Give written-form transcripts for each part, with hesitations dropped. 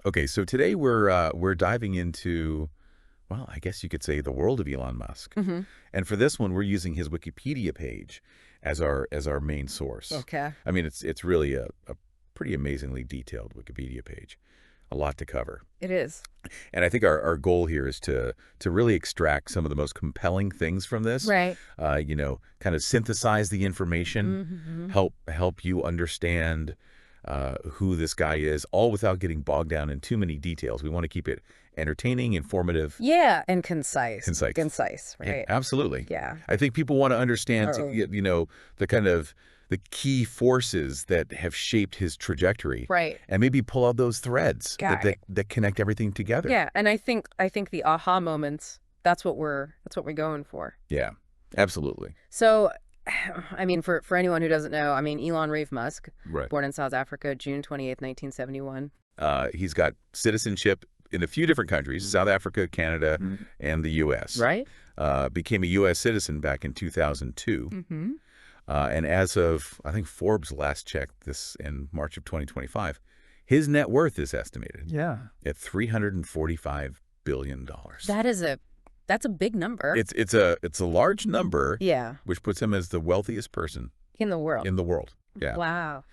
Okay, so today we're diving into, well, I guess you could say the world of Elon Musk. Hmm. And for this one, we're using his Wikipedia page as our main source. Okay. I mean, it's really a pretty amazingly detailed Wikipedia page. A lot to cover. It is. And I think our goal here is to really extract some of the most compelling things from this. Right. Kind of synthesize the information, Hmm. help you understand who this guy is, all without getting bogged down in too many details. We want to keep it entertaining, informative, Yeah, and concise. concise. Concise, Yeah, right? absolutely. Yeah. I think people want to understand, Uh-oh. the kind of the key forces that have shaped his trajectory, Right. and maybe pull out those threads Got it. that connect everything together. Yeah, and I think the aha moments, that's what we're going for. Yeah, absolutely. So, I mean, for anyone who doesn't know, I mean, Elon Reeve Musk, Right. born in South Africa, June 28th, 1971. He's got citizenship in a few different countries, South Africa, Canada, and the U.S. Right? Became a U.S. citizen back in 2002. Mm-hmm. And as of, I think Forbes last checked this in March of 2025, his net worth is estimated at $345 billion. That's a big number. It's a large number, Yeah, which puts him as the wealthiest person in the world. in the world. Yeah. Wow.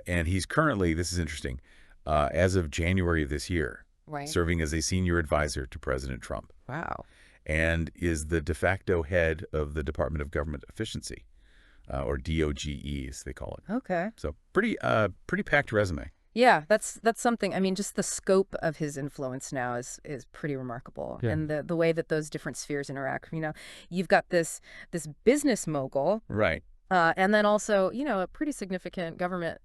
And he's currently, this is interesting, as of January of this year, Right. serving as a senior advisor to President Trump, Wow. and is the de facto head of the Department of Government Efficiency, or DOGE, as they call it. Okay. So pretty packed resume. Yeah, that's something. I mean, just the scope of his influence now is pretty remarkable, Yeah. and the way that those different spheres interact. You've got this business mogul, Right. and then also a pretty significant government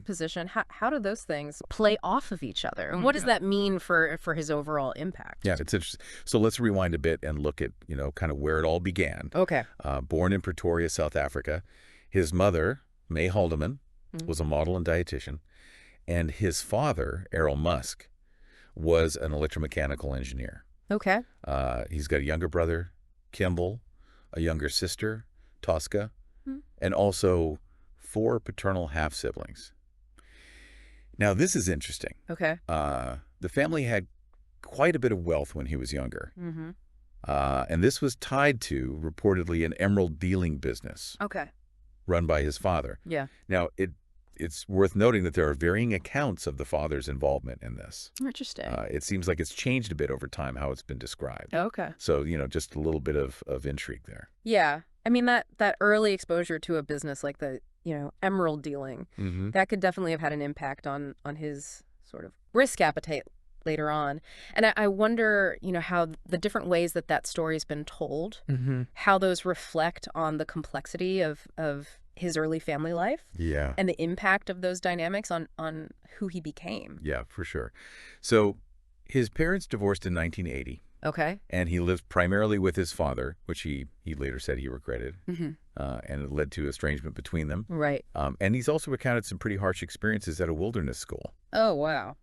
position. How do those things play off of each other, and what does that mean for his overall impact? Yeah, it's interesting. So let's rewind a bit and look at, kind of where it all began. Okay. Born in Pretoria, South Africa, his mother, May Haldeman, was a model and dietitian, and his father, Errol Musk, was an electromechanical engineer. Okay. He's got a younger brother, Kimball, a younger sister, Tosca, Hmm. and also 4 paternal half-siblings. Now, this is interesting. Okay. The family had quite a bit of wealth when he was younger, Mm-hmm. and this was tied to, reportedly, an emerald dealing business Okay. run by his father. Yeah. Now, it's worth noting that there are varying accounts of the father's involvement in this. Interesting. It seems like it's changed a bit over time how it's been described. Okay. So, just a little bit of intrigue there. Yeah. I mean, that early exposure to a business like the emerald dealing, Mm-hmm. that could definitely have had an impact on his sort of risk appetite later on. And I wonder, how the different ways that story's been told, Mm-hmm. how those reflect on the complexity of his early family life Yeah. and the impact of those dynamics on who he became. Yeah, for sure. So his parents divorced in 1980, Okay. and he lived primarily with his father, which he later said he regretted, Mm-hmm. and it led to estrangement between them. Right. And he's also recounted some pretty harsh experiences at a wilderness school. Oh, wow.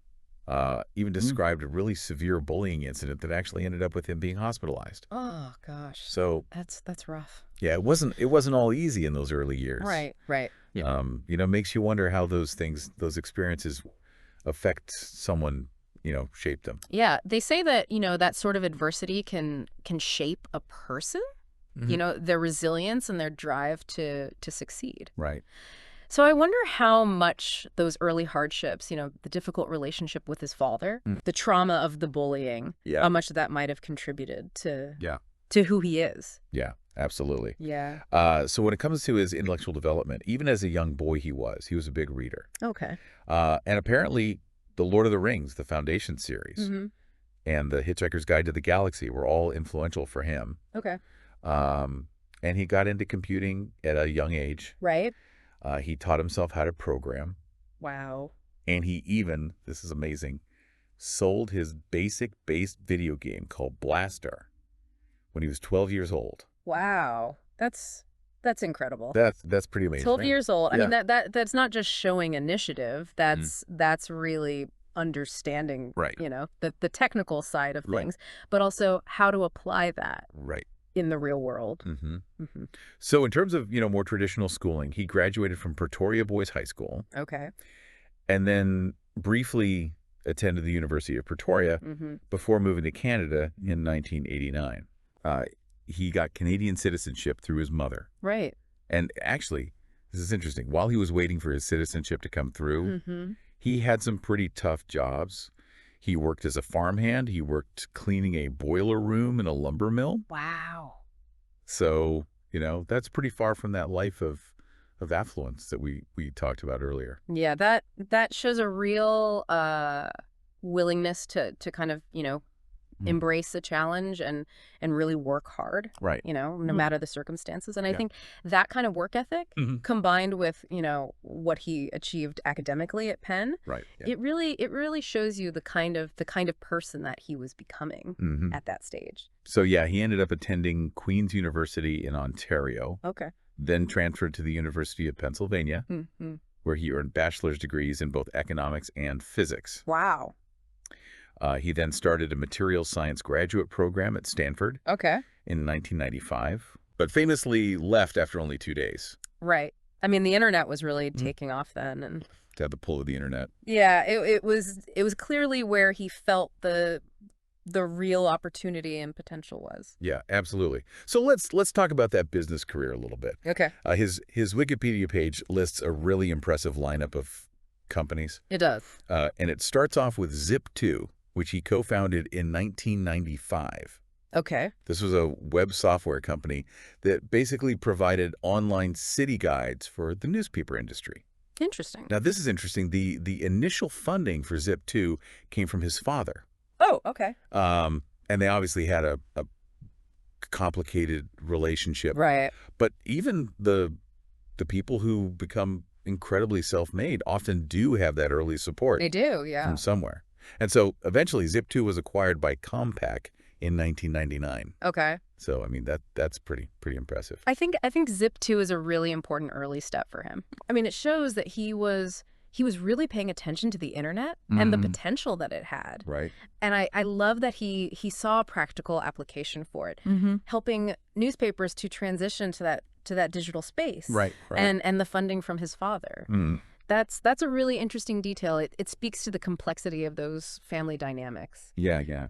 Even described a really severe bullying incident that actually ended up with him being hospitalized. Oh, gosh. So That's rough. yeah, it wasn't all easy in those early years. Right. Right. Makes you wonder how those experiences affect someone, shape them. Yeah, they say that, that sort of adversity can shape a person, their resilience and their drive to succeed. Right. So I wonder how much those early hardships, the difficult relationship with his father, the trauma of the bullying, Yeah. how much of that might have contributed to Yeah. who he is. Yeah, absolutely. Yeah. So when it comes to his intellectual development, even as a young boy he was a big reader. Okay. And apparently The Lord of the Rings, the Foundation series, Mm-hmm. and The Hitchhiker's Guide to the Galaxy were all influential for him. Okay. And he got into computing at a young age. Right. He taught himself how to program. Wow. And he even, this is amazing, sold his basic-based video game called Blaster when he was 12 years old. Wow. That's incredible. That's pretty amazing. 12 years old. I Yeah. mean, that's not just showing initiative. That's really understanding, Right. The technical side of Right. things, but also how to apply that Right. in the real world. Mm-hmm. Hmm. So in terms of, more traditional schooling, he graduated from Pretoria Boys High School Okay. and then briefly attended the University of Pretoria before moving to Canada in 1989. He got Canadian citizenship through his mother. Right. And actually, this is interesting. While he was waiting for his citizenship to come through, he had some pretty tough jobs. He worked as a farmhand. He worked cleaning a boiler room in a lumber mill. Wow. So, you know, that's pretty far from that life of affluence that we talked about earlier. Yeah, that shows a real willingness to kind of, you know, embrace the challenge and really work hard. Right. You know, no matter the circumstances. And I think that kind of work ethic combined with, you know, what he achieved academically at Penn, Right. Yeah. it really shows you the kind of person that he was becoming at that stage. So yeah, he ended up attending Queen's University in Ontario. Okay. Then transferred to the University of Pennsylvania, where he earned bachelor's degrees in both economics and physics. Wow. He then started a materials science graduate program at Stanford in 1995, but famously left after only 2 days. Right. I mean, the internet was really taking off then, and To have the pull of the internet. yeah, it was clearly where he felt the real opportunity and potential was. Yeah, absolutely. So let's talk about that business career a little bit. Okay. His Wikipedia page lists a really impressive lineup of companies. It does. And it starts off with Zip2, which he co-founded in 1995. Okay. This was a web software company that basically provided online city guides for the newspaper industry. Interesting. Now, this is interesting. The initial funding for Zip2 came from his father. Oh, okay. And they obviously had a complicated relationship. Right. But even the people who become incredibly self-made often do have that early support. They do, yeah. From somewhere. And so eventually Zip2 was acquired by Compaq in 1999. Okay. So, I mean, that's pretty impressive. I think Zip2 is a really important early step for him. I mean, it shows that he was really paying attention to the internet and the potential that it had. Right. And I love that he saw a practical application for it, helping newspapers to transition to that digital space. Right. And the funding from his father. That's a really interesting detail. It speaks to the complexity of those family dynamics. Yeah.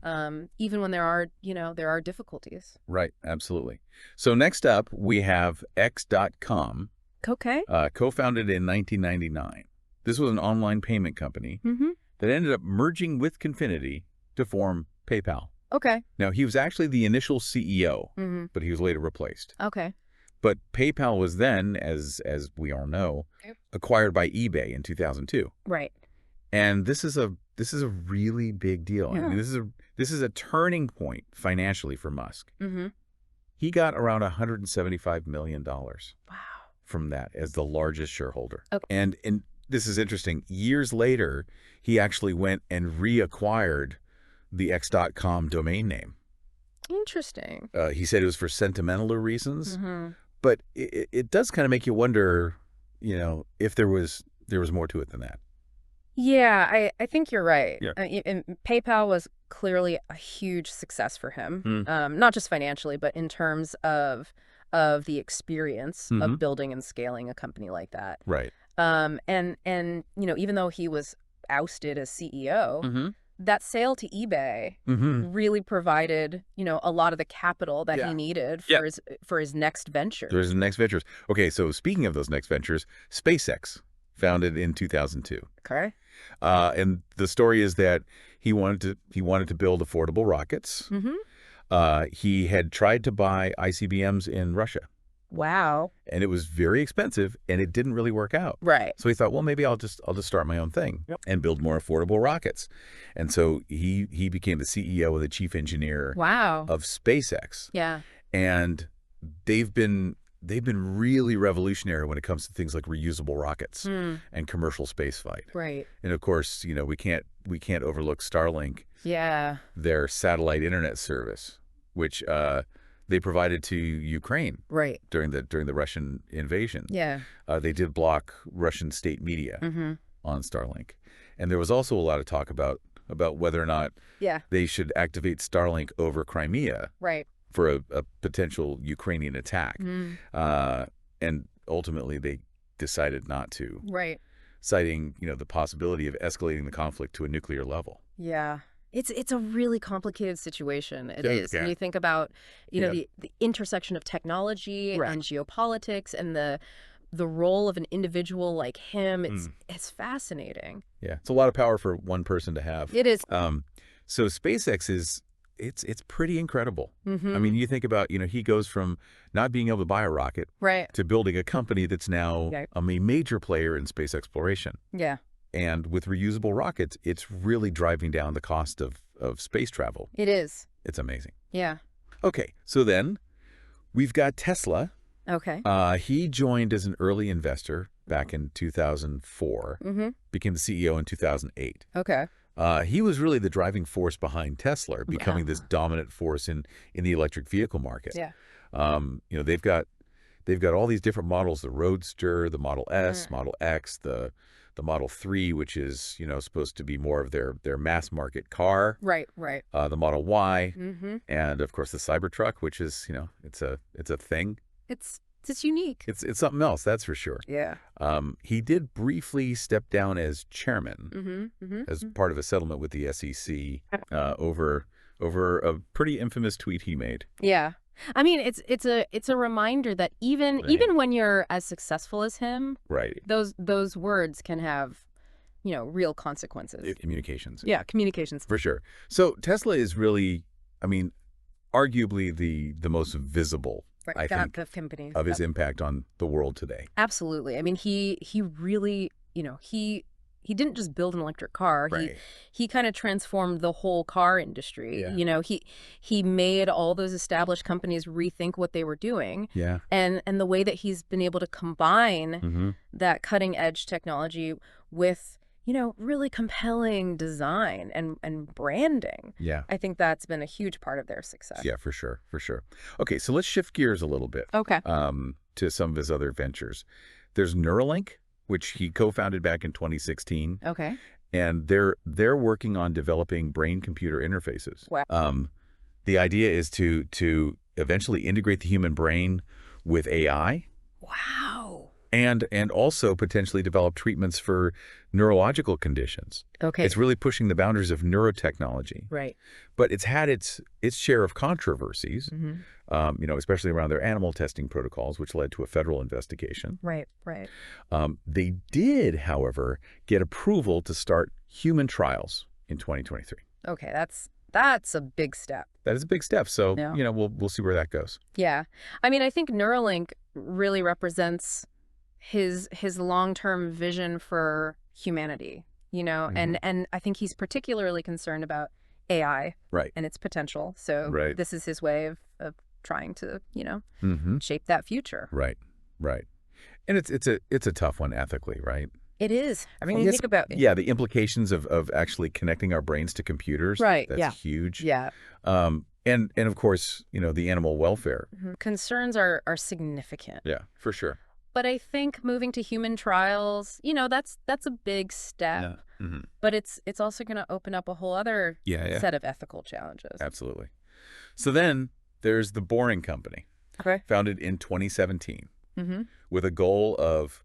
Even when there are difficulties. Right. Absolutely. So next up, we have X.com, Okay. co-founded in 1999. This was an online payment company that ended up merging with Confinity to form PayPal. Okay. Now, he was actually the initial CEO, but he was later replaced. Okay. But PayPal was then, as we all know, acquired by eBay in 2002. Right. And this is a really big deal. Yeah. I mean, this is a turning point financially for Musk. Mm-hmm. He got around $175 million Wow. from that as the largest shareholder. Okay. And this is interesting. Years later, he actually went and reacquired the X.com domain name. Interesting. He said it was for sentimental reasons. But it does kind of make you wonder, you know, if there was more to it than that. Yeah, I think you're right. Yeah. And PayPal was clearly a huge success for him, not just financially, but in terms of the experience of building and scaling a company like that. Right. And you know, even though he was ousted as CEO, that sale to eBay really provided, you know, a lot of the capital that he needed for his next venture. There's the next ventures. Okay, so speaking of those next ventures, SpaceX, founded in 2002. Okay. And the story is that he wanted to build affordable rockets. He had tried to buy ICBMs in Russia. Wow. And it was very expensive, and it didn't really work out. Right. So he thought, well, maybe I'll just start my own thing and build more affordable rockets. And so he became the CEO and the chief engineer of SpaceX. Yeah. And they've been really revolutionary when it comes to things like reusable rockets and commercial spaceflight. Right. And of course, you know, we can't overlook Starlink. Yeah. Their satellite internet service, which they provided to Ukraine during the Russian invasion. Yeah. They did block Russian state media on Starlink. And there was also a lot of talk about whether or not they should activate Starlink over Crimea for a potential Ukrainian attack. And ultimately they decided not to. Right. citing, the possibility of escalating the conflict to a nuclear level. Yeah. It's a really complicated situation. It is. Yeah. And you think about, the intersection of technology and geopolitics and the role of an individual like him. It's fascinating. Yeah. It's a lot of power for one person to have. It is. So SpaceX it's pretty incredible. Mm-hmm. I mean, you think about, he goes from not being able to buy a rocket to building a company that's now a major player in space exploration. Yeah. And with reusable rockets, it's really driving down the cost of space travel. It is. It's amazing. Yeah. Okay, so then we've got Tesla. Okay. He joined as an early investor back in 2004, became the CEO in 2008. Okay. He was really the driving force behind Tesla becoming this dominant force in the electric vehicle market. Yeah. They've got all these different models: the Roadster, the Model S, Model X, the Model 3, which is supposed to be more of their mass market car. Right. The Model Y, and of course the Cybertruck, which is it's a thing. It's unique. It's something else, that's for sure. Yeah. He did briefly step down as chairman as part of a settlement with the SEC over a pretty infamous tweet he made. Yeah. I mean, it's a reminder that even when you're as successful as him, those words can have, real consequences. Communications. Yeah, communications. For sure. So Tesla is really, I mean, arguably the most visible, I think, of his impact on the world today. Absolutely. I mean, he really, he didn't just build an electric car. He kind of transformed the whole car industry. Yeah. He made all those established companies rethink what they were doing. Yeah. And the way that he's been able to combine that cutting edge technology with, really compelling design and branding. Yeah. I think that's been a huge part of their success. Yeah, for sure. Okay, so let's shift gears a little bit. Okay. To some of his other ventures. There's Neuralink, which he co-founded back in 2016. Okay. And they're working on developing brain-computer interfaces. Wow. The idea is to eventually integrate the human brain with AI. Wow. And also potentially develop treatments for neurological conditions. Okay. It's really pushing the boundaries of neurotechnology. Right. But it's had its share of controversies, especially around their animal testing protocols, which led to a federal investigation. Right. They did, however, get approval to start human trials in 2023. Okay, that's a big step. That is a big step. So, we'll see where that goes. Yeah. I mean, I think Neuralink really represents his long-term vision for humanity, and I think he's particularly concerned about AI and its potential. So this is his way of trying to, shape that future. Right. And it's a tough one ethically, right? It is. I mean, you think about the implications of actually connecting our brains to computers. Right. That's huge. Yeah. And of course, the animal welfare. Concerns are significant. Yeah, for sure. But I think moving to human trials, that's a big step. Yeah. But it's also going to open up a whole other set of ethical challenges. Absolutely. So then there's the Boring Company, founded in 2017, with a goal of,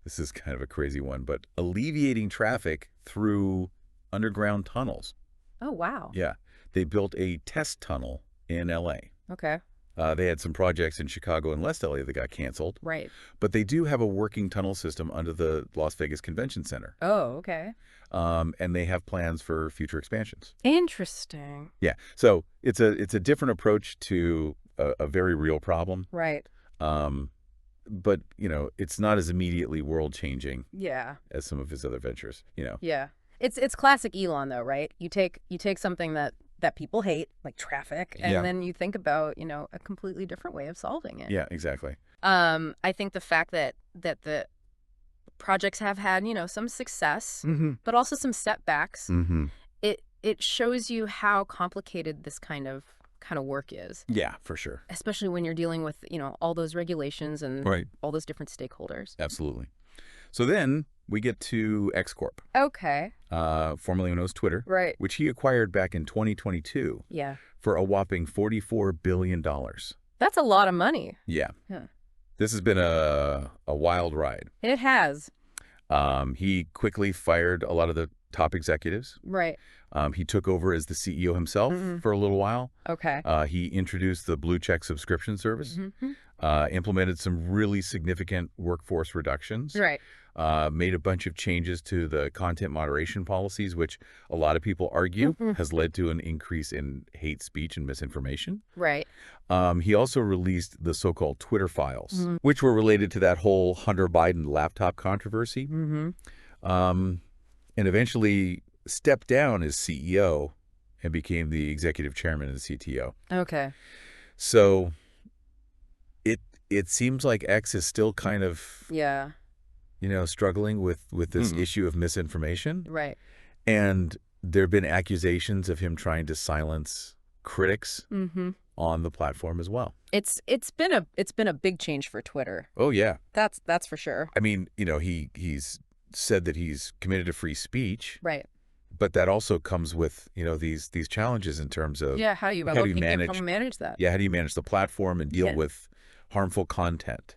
this is kind of a crazy one, but alleviating traffic through underground tunnels. Oh, wow. Yeah. They built a test tunnel in L.A. Okay. They had some projects in Chicago and West LA that got canceled. Right. But they do have a working tunnel system under the Las Vegas Convention Center. Oh, okay. And they have plans for future expansions. Interesting. Yeah. So it's a different approach to a very real problem. Right. But, it's not as immediately world-changing as some of his other ventures, Yeah. It's classic Elon, though, right? You take something that people hate, like traffic, and then you think about, a completely different way of solving it. Yeah, exactly. I think the fact that the projects have had, some success, but also some setbacks, it shows you how complicated this kind of work is. Yeah, for sure. Especially when you're dealing with, all those regulations and all those different stakeholders. Absolutely. So then we get to X Corp. Okay. Formerly known as Twitter. Right. Which he acquired back in 2022. Yeah. For a whopping $44 billion. That's a lot of money. Yeah. This has been a wild ride. It has. He quickly fired a lot of the top executives. Right. He took over as the CEO himself for a little while. Okay. He introduced the Blue Check subscription service, implemented some really significant workforce reductions, Right. Made a bunch of changes to the content moderation policies, which a lot of people argue has led to an increase in hate speech and misinformation. Right. He also released the so-called Twitter files, which were related to that whole Hunter Biden laptop controversy, and eventually stepped down as CEO and became the executive chairman and the CTO. Okay. So it seems like X is still kind of struggling with this issue of misinformation. Right. And there have been accusations of him trying to silence critics on the platform as well. It's been a big change for Twitter. Oh yeah. That's for sure. I mean, he's said that he's committed to free speech. Right. But that also comes with, these challenges in terms of how do you manage that? Yeah, how do you manage the platform and deal with harmful content?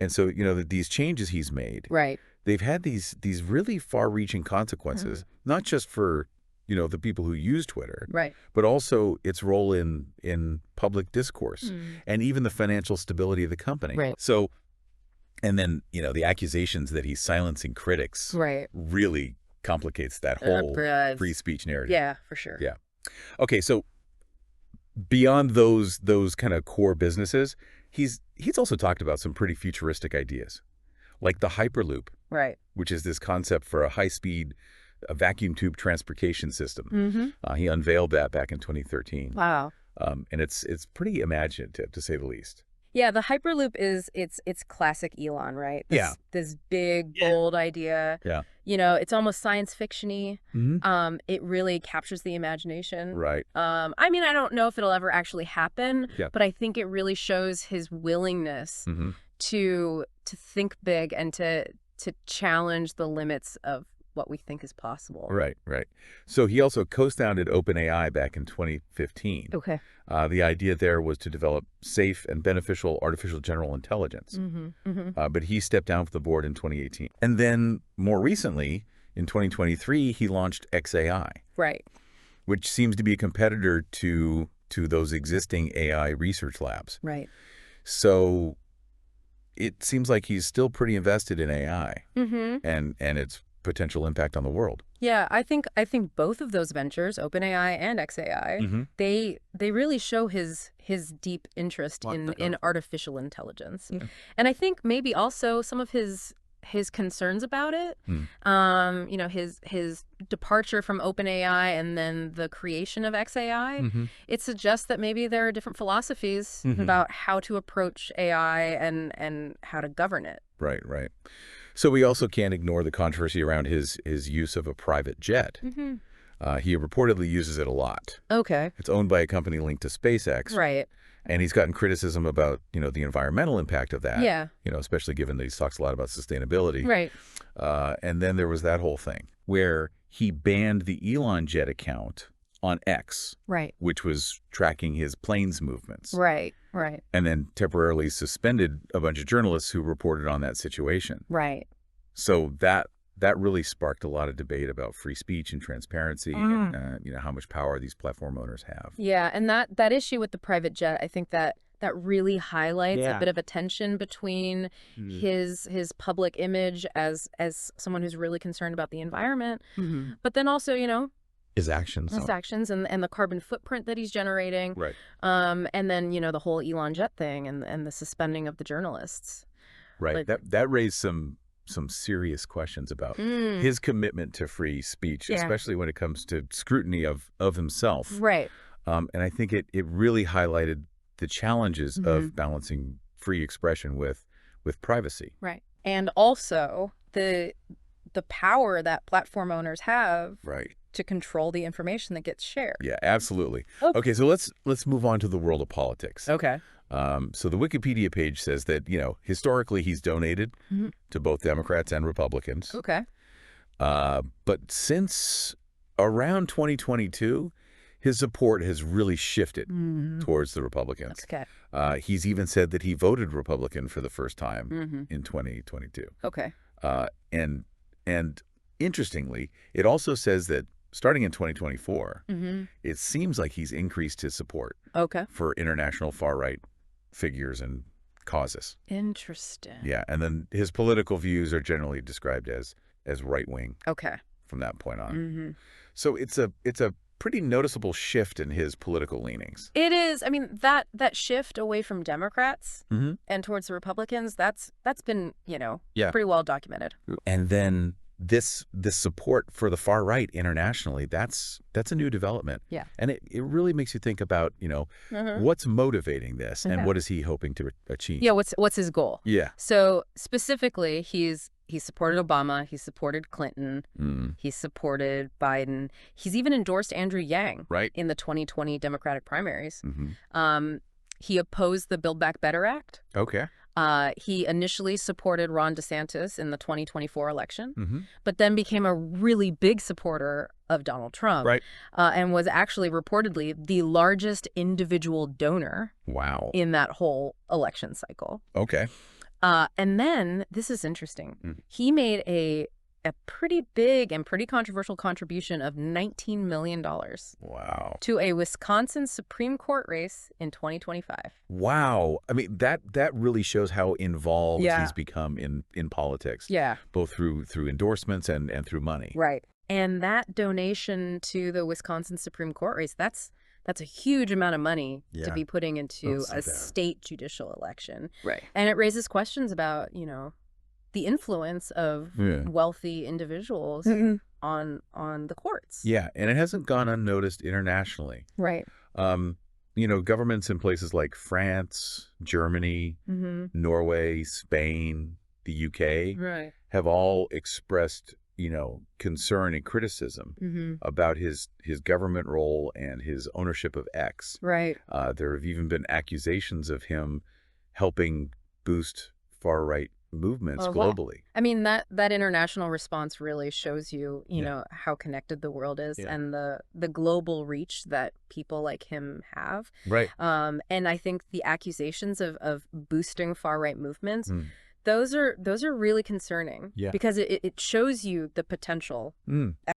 And so, these changes he's made, right, they've had these really far-reaching consequences, not just for, the people who use Twitter, right, but also its role in public discourse and even the financial stability of the company. Right. So, and then, the accusations that he's silencing critics really complicates that whole free speech narrative. Yeah, for sure. Yeah. Okay, so beyond those kind of core businesses, he's also talked about some pretty futuristic ideas, like the Hyperloop, right, which is this concept for a high-speed vacuum tube transportation system. He unveiled that back in 2013. Wow. And it's pretty imaginative, to say the least. Yeah, the Hyperloop it's classic Elon, right? This big, bold idea. Yeah. It's almost science fiction-y. It really captures the imagination. Right. I mean, I don't know if it'll ever actually happen, but I think it really shows his willingness to think big and to challenge the limits of what we think is possible. Right, right. So he also co-founded OpenAI back in 2015. Okay. The idea there was to develop safe and beneficial artificial general intelligence. But he stepped down from the board in 2018. And then more recently, in 2023, he launched XAI. Right. Which seems to be a competitor to those existing AI research labs. Right. So it seems like he's still pretty invested in AI and its potential impact on the world. Yeah, I think both of those ventures, OpenAI and XAI, they really show his deep interest in artificial intelligence. And I think maybe also some of his concerns about it, his departure from OpenAI and then the creation of XAI, it suggests that maybe there are different philosophies about how to approach AI and how to govern it. Right, right. So we also can't ignore the controversy around his use of a private jet. He reportedly uses it a lot. Okay. It's owned by a company linked to SpaceX. Right. And he's gotten criticism about, the environmental impact of that. Yeah. Especially given that he talks a lot about sustainability. Right. And then there was that whole thing where he banned the Elon Jet account on X. Right. Which was tracking his planes movements. Right. Right. And then temporarily suspended a bunch of journalists who reported on that situation. Right. So that really sparked a lot of debate about free speech and transparency and how much power these platform owners have. Yeah, and that issue with the private jet, I think that really highlights a bit of a tension between his public image as someone who's really concerned about the environment, but then also, his actions and the carbon footprint that he's generating. Right. And then, the whole Elon Jet thing and the suspending of the journalists. Right. Like, that raised some serious questions about his commitment to free speech, especially when it comes to scrutiny of himself. Right. And I think it really highlighted the challenges of balancing free expression with privacy. Right. And also the power that platform owners have to control the information that gets shared. Yeah, absolutely. Okay, so let's move on to the world of politics. Okay. So the Wikipedia page says that, historically he's donated to both Democrats and Republicans. Okay. But since around 2022, his support has really shifted towards the Republicans. Okay. He's even said that he voted Republican for the first time in 2022. Okay. And interestingly, it also says that starting in 2024, it seems like he's increased his support for international far-right figures and causes. Interesting. Yeah, and then his political views are generally described as right-wing from that point on. So it's a pretty noticeable shift in his political leanings. It is. I mean, that shift away from Democrats and towards the Republicans, that's been, pretty well documented. And then this support for the far right internationally, that's a new development. Yeah. And it really makes you think about, what's motivating this and what is he hoping to achieve? Yeah, what's his goal? Yeah. So specifically, he supported Obama, he supported Clinton, he supported Biden. He's even endorsed Andrew Yang in the 2020 Democratic primaries. He opposed the Build Back Better Act. Okay. He initially supported Ron DeSantis in the 2024 election, but then became a really big supporter of Donald Trump. And was actually reportedly the largest individual donor in that whole election cycle. Okay. And then, this is interesting, he made a pretty big and pretty controversial contribution of $19 million to a Wisconsin Supreme Court race in 2025. Wow. I mean, that really shows how involved he's become in politics. Yeah. Both through endorsements and through money. Right. And that donation to the Wisconsin Supreme Court race, that's a huge amount of money to be putting into a state judicial election. Right. And it raises questions about, the influence of wealthy individuals on the courts. Yeah, and it hasn't gone unnoticed internationally. Right. Governments in places like France, Germany, Norway, Spain, the UK have all expressed concern and criticism about his government role and his ownership of X. Right. There have even been accusations of him helping boost far-right movements globally. I mean, that international response really shows you, how connected the world is and the global reach that people like him have. Right. And I think the accusations of boosting far-right movements, those are really concerning because it shows you the potential